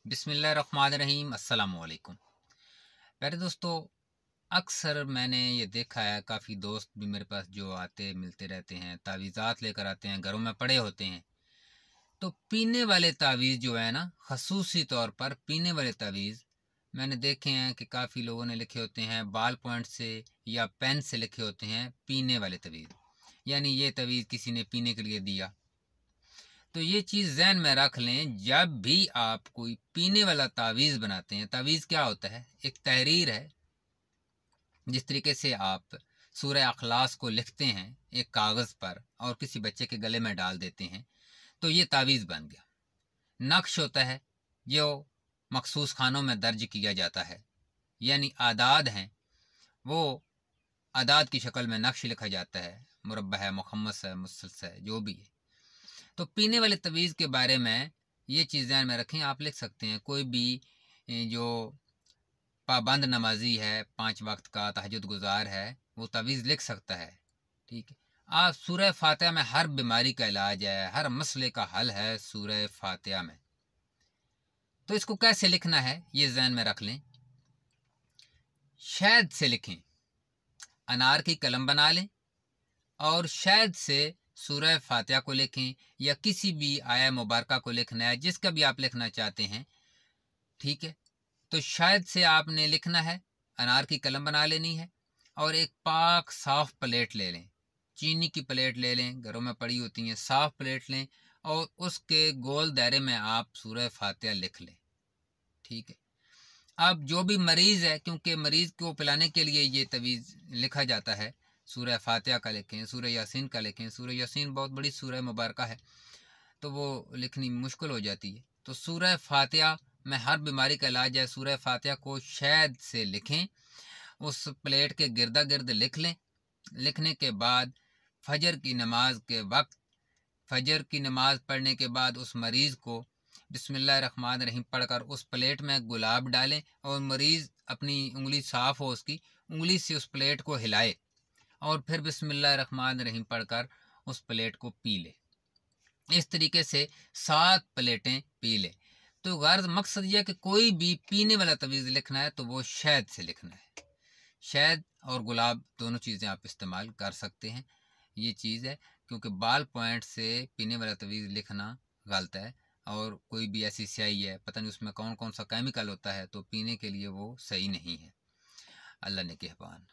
बिस्मिल्लाहिर्रहमानिर्रहीम अस्सलाम वालेकुम। प्यारे दोस्तों, अक्सर मैंने ये देखा है, काफ़ी दोस्त भी मेरे पास जो आते मिलते रहते हैं, तावीज़ात लेकर आते हैं, घरों में पड़े होते हैं। तो पीने वाले तावीज़ जो है ना, ख़ुसूसी तौर पर पीने वाले तावीज़ मैंने देखे हैं कि काफ़ी लोगों ने लिखे होते हैं बाल पॉइंट से या पेन से लिखे होते हैं पीने वाले तावीज़, यानी ये तावीज़ किसी ने पीने के लिए दिया। तो ये चीज़ ज़हन में रख लें, जब भी आप कोई पीने वाला तावीज़ बनाते हैं, तावीज़ क्या होता है? एक तहरीर है। जिस तरीके से आप सूरह अखलास को लिखते हैं एक कागज़ पर और किसी बच्चे के गले में डाल देते हैं, तो ये तावीज़ बन गया। नक्श होता है जो मखसूस खानों में दर्ज किया जाता है, यानी आदाद हैं, वो आदाद की शक्ल में नक्श लिखा जाता है, मुरब्बा है, मुखम्मस है, मुसलसल है, जो भी है। तो पीने वाले तवीज़ के बारे में ये चीज़ ध्यान में रखें। आप लिख सकते हैं कोई भी जो पाबंद नमाजी है, 5 वक्त का तहज्जुद गुज़ार है, वो तवीज़ लिख सकता है। ठीक है। आप सूरह फातिहा में हर बीमारी का इलाज है, हर मसले का हल है सूरह फातिहा में। तो इसको कैसे लिखना है ये ज़हन में रख लें। शहद से लिखें, अनार की कलम बना लें और शहद से सूरह फातिहा को लिखें, या किसी भी आया मुबारका को लिखना है, जिसका भी आप लिखना चाहते हैं। ठीक है। तो शहद से आपने लिखना है, अनार की कलम बना लेनी है और एक पाक साफ प्लेट ले लें। चीनी की प्लेट ले लें, घरों में पड़ी होती हैं, साफ प्लेट लें और उसके गोल दायरे में आप सूरह फातिहा लिख लें। ठीक है। अब जो भी मरीज़ है, क्योंकि मरीज़ को पिलाने के लिए ये तवीज़ लिखा जाता है, सूरह फातिहा का लिखें, सूरह यासीन का लिखें। सूरह यासीन बहुत बड़ी सूरह मुबारक है, तो वो लिखनी मुश्किल हो जाती है। तो सूरह फातिहा में हर बीमारी का इलाज है। सूरह फातिहा को शहद से लिखें, उस प्लेट के गिरदा गिर्द लिख लें। लिखने के बाद फजर की नमाज के वक्त, फजर की नमाज पढ़ने के बाद उस मरीज़ को बिस्मिल्लाहिर्रहमानिर्रहीम पढ़कर उस प्लेट में गुलाब डालें और मरीज़ अपनी उंगली साफ़ हो, उसकी उंगली से उस प्लेट को हिलाए और फिर बिस्मिल्लाहिर्रहमानिर्रहीम पढ़कर उस प्लेट को पी ले। इस तरीके से 7 प्लेटें पी ले। तो गर्ज मकसद यह कि कोई भी पीने वाला तवीज़ लिखना है तो वो शहद से लिखना है। शहद और गुलाब दोनों चीज़ें आप इस्तेमाल कर सकते हैं। ये चीज़ है, क्योंकि बाल पॉइंट से पीने वाला तवीज़ लिखना गलत है, और कोई भी ऐसी स्याही है, पता नहीं उसमें कौन कौन सा केमिकल होता है, तो पीने के लिए वो सही नहीं है। अल्लाह ने कहबान।